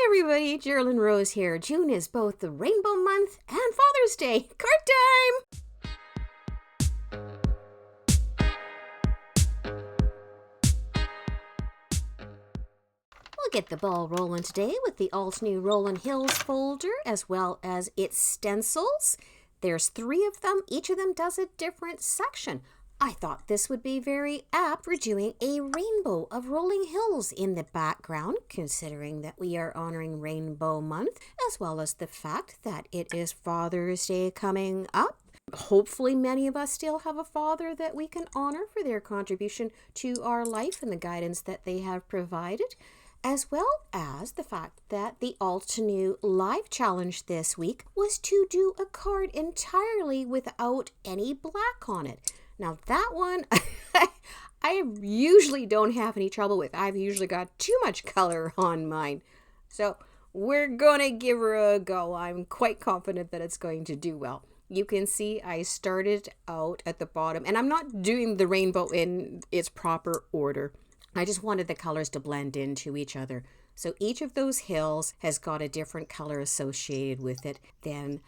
everybody, Geraldine Rose here. June is both the Rainbow Month and Father's Day. Card time! We'll get the ball rolling today with the altenew Rolling Hills folder as well as its stencils. There's 3 of them. Each of them does a different section. I thought this would be very apt for doing a rainbow of rolling hills in the background, considering that we are honoring Rainbow Month, as well as the fact that it is Father's Day coming up. Hopefully many of us still have a father that we can honor for their contribution to our life and the guidance that they have provided, as well as the fact that the altenew live challenge this week was to do a card entirely without any black on it. Now that one, I usually don't have any trouble with. I've usually got too much color on mine. So we're going to give her a go. I'm quite confident that it's going to do well. You can see I started out at the bottom, and I'm not doing the rainbow in its proper order. I just wanted the colors to blend into each other. So each of those hills has got a different color associated with it. Then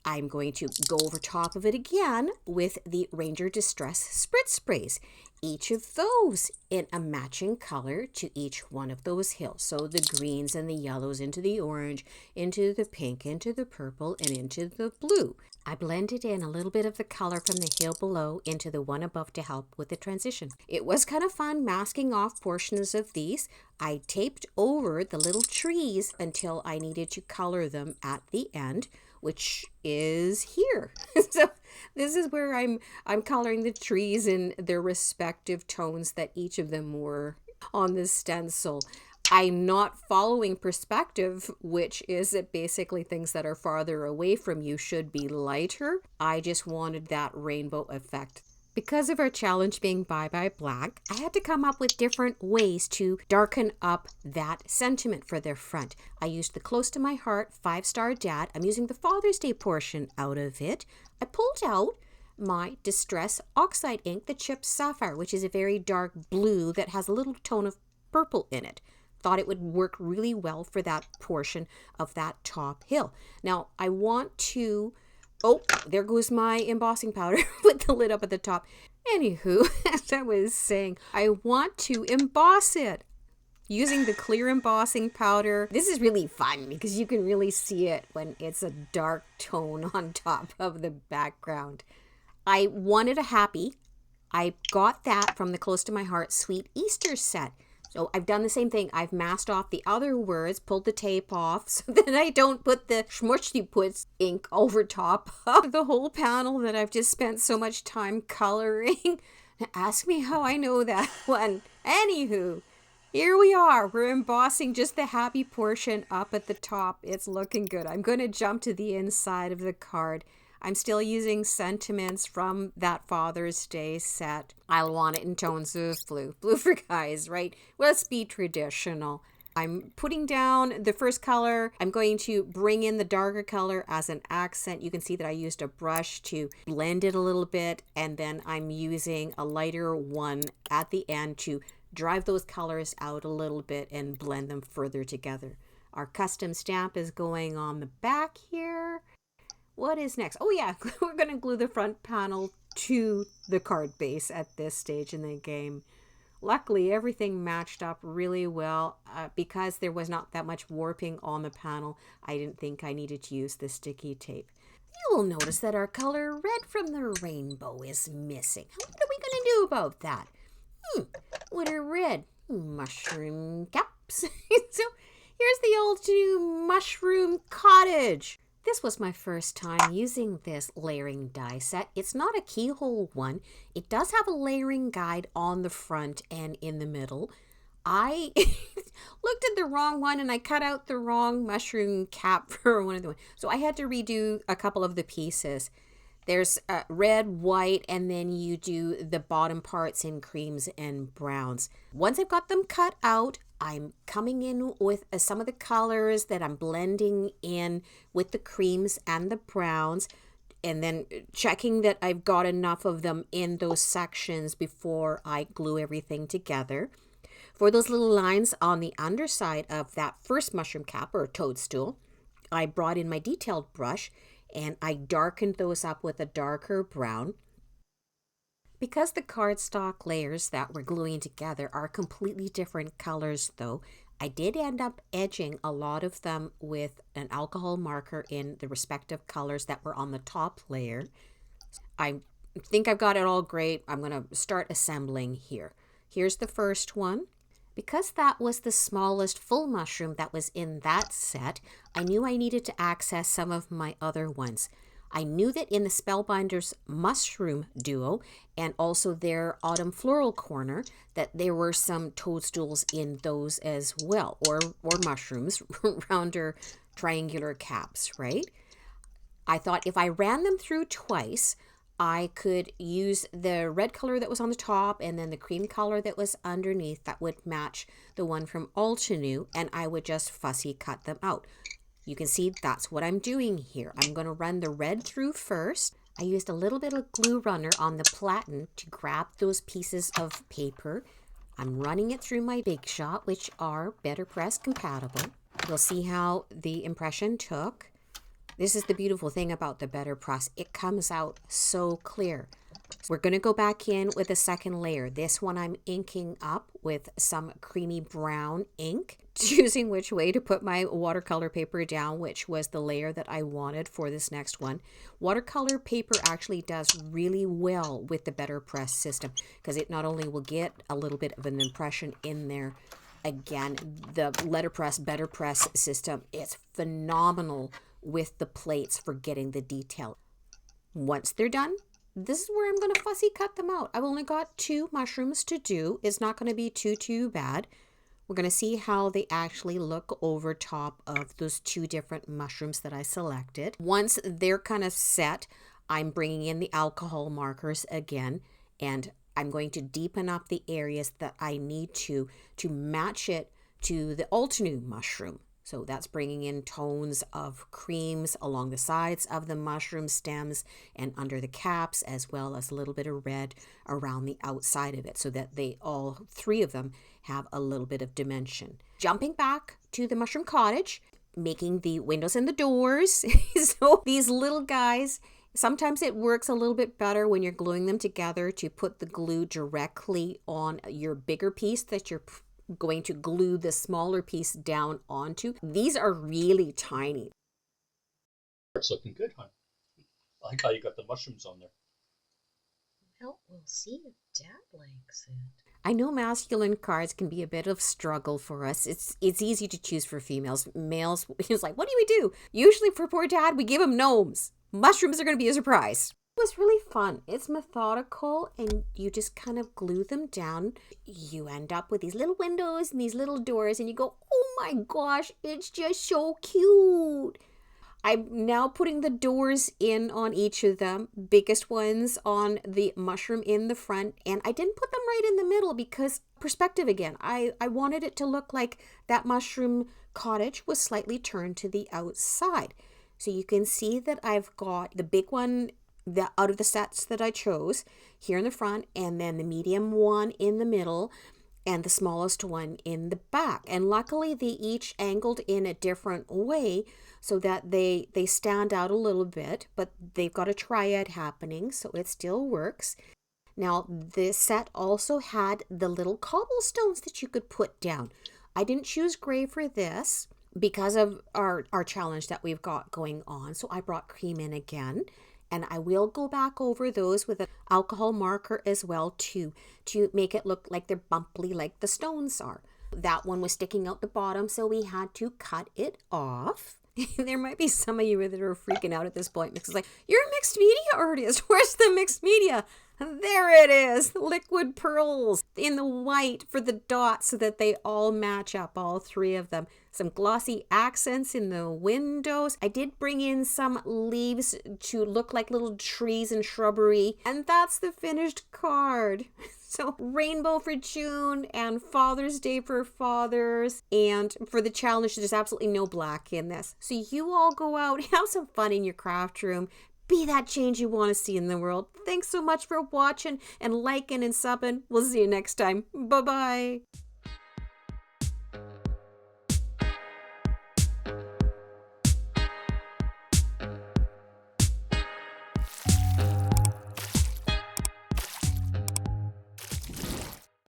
I'm going to go over top of it again with the Ranger Distress Spritz Sprays. Each of those in a matching color to each one of those hills. So the greens and the yellows into the orange, into the pink, into the purple, and into the blue. I blended in a little bit of the color from the hill below into the one above to help with the transition. It was kind of fun masking off portions of these. I taped over the little trees until I needed to color them at the end, which is here. So this is where I'm coloring the trees in their respective tones that each of them were on the stencil. I'm not following perspective, which is that basically things that are farther away from you should be lighter. I just wanted that rainbow effect. Because of our challenge being Bye Bye Black, I had to come up with different ways to darken up that sentiment for their front. I used the Close to My Heart 5-Star Dad. I'm using the Father's Day portion out of it. I pulled out my Distress Oxide ink, the Chipped Sapphire, which is a very dark blue that has a little tone of purple in it. Thought it would work really well for that portion of that top hill. Now, I want to... Oh, there goes my embossing powder with the lid up at the top. Anywho, as I was saying, I want to emboss it using the clear embossing powder. This is really fun because you can really see it when it's a dark tone on top of the background. I wanted a happy. I got that from the Close to My Heart Sweet Easter set. So I've done the same thing. I've masked off the other words, pulled the tape off so that I don't put the Schmutzty Puts ink over top of the whole panel that I've just spent so much time coloring. Ask me how I know that one. Anywho, here we are. We're embossing just the happy portion up at the top. It's looking good. I'm going to jump to the inside of the card. I'm still using sentiments from that Father's Day set. I'll want it in tones of blue. Blue for guys, right? Let's be traditional. I'm putting down the first color. I'm going to bring in the darker color as an accent. You can see that I used a brush to blend it a little bit, and then I'm using a lighter one at the end to drive those colors out a little bit and blend them further together. Our custom stamp is going on the back here. What is next? Oh yeah, we're going to glue the front panel to the card base at this stage in the game. Luckily, everything matched up really well because there was not that much warping on the panel. I didn't think I needed to use the sticky tape. You will notice that our color red from the rainbow is missing. What are we going to do about that? What are red? Mushroom caps. So here's the old mushroom cottage. This was my first time using this layering die set. It's not a keyhole one. It does have a layering guide on the front and in the middle. I looked at the wrong one and I cut out the wrong mushroom cap for one of the ones. So I had to redo a couple of the pieces. There's red, white, and then you do the bottom parts in creams and browns. Once I've got them cut out, I'm coming in with some of the colors that I'm blending in with the creams and the browns, and then checking that I've got enough of them in those sections before I glue everything together. For those little lines on the underside of that first mushroom cap or toadstool, I brought in my detailed brush and I darkened those up with a darker brown. Because the cardstock layers that we're gluing together are completely different colors though, I did end up edging a lot of them with an alcohol marker in the respective colors that were on the top layer. I think I've got it all great. I'm going to start assembling here. Here's the first one. Because that was the smallest full mushroom that was in that set, I knew I needed to access some of my other ones. I knew that in the Spellbinders mushroom duo and also their autumn floral corner that there were some toadstools in those as well, or mushrooms, rounder triangular caps, right? I thought if I ran them through twice, I could use the red color that was on the top and then the cream color that was underneath that would match the one from Altenew, and I would just fussy cut them out. You can see that's what I'm doing here. I'm going to run the red through first. I used a little bit of glue runner on the platen to grab those pieces of paper. I'm running it through my Big Shot, which are BetterPress compatible. You'll see how the impression took. This is the beautiful thing about the BetterPress. It comes out so clear. We're going to go back in with a second layer. This one I'm inking up with some creamy brown ink, choosing which way to put my watercolor paper down, which was the layer that I wanted for this next one. Watercolor paper actually does really well with the BetterPress system because it not only will get a little bit of an impression in there. Again, the letterpress BetterPress system is phenomenal with the plates for getting the detail. Once they're done, this is where I'm going to fussy cut them out. I've only got 2 mushrooms to do. It's not going to be too bad. We're going to see how they actually look over top of those 2 different mushrooms that I selected. Once they're kind of set, I'm bringing in the alcohol markers again, and I'm going to deepen up the areas that I need to match it to the altenew mushroom. So that's bringing in tones of creams along the sides of the mushroom stems and under the caps, as well as a little bit of red around the outside of it so that they all 3 of them have a little bit of dimension. Jumping back to the mushroom cottage, making the windows and the doors. So these little guys, sometimes it works a little bit better when you're gluing them together to put the glue directly on your bigger piece that you're going to glue the smaller piece down onto. These are really tiny. It's looking good, huh? I like how you got the mushrooms on there. Well, we'll see if Dad likes it. I know masculine cards can be a bit of struggle for us. It's easy to choose for females. Males, he's like, what do we do? Usually for poor Dad, we give him gnomes. Mushrooms are going to be a surprise. It was really fun. It's methodical and you just kind of glue them down. You end up with these little windows and these little doors and you go, oh my gosh, it's just so cute. I'm now putting the doors in on each of them, biggest ones on the mushroom in the front, and I didn't put them right in the middle because perspective again. I wanted it to look like that mushroom cottage was slightly turned to the outside. So you can see that I've got the big one out of the sets that I chose here in the front, and then the medium one in the middle, and the smallest one in the back. And luckily they each angled in a different way so that they stand out a little bit, but they've got a triad happening, so it still works. Now this set also had the little cobblestones that you could put down. I didn't choose gray for this because of our challenge that we've got going on, so I brought cream in again. And I will go back over those with an alcohol marker as well to make it look like they're bumpy like the stones are. That one was sticking out the bottom, so we had to cut it off. There might be some of you that are freaking out at this point because it's like, you're a mixed media artist. Where's the mixed media? There it is. Liquid pearls in the white for the dots so that they all match up, all 3 of them. Some glossy accents in the windows. I did bring in some leaves to look like little trees and shrubbery. And that's the finished card. So rainbow for June and Father's Day for fathers. And for the challenge, there's absolutely no black in this. So you all go out, have some fun in your craft room. Be that change you want to see in the world. Thanks so much for watching and liking and subbing. We'll see you next time. Bye-bye.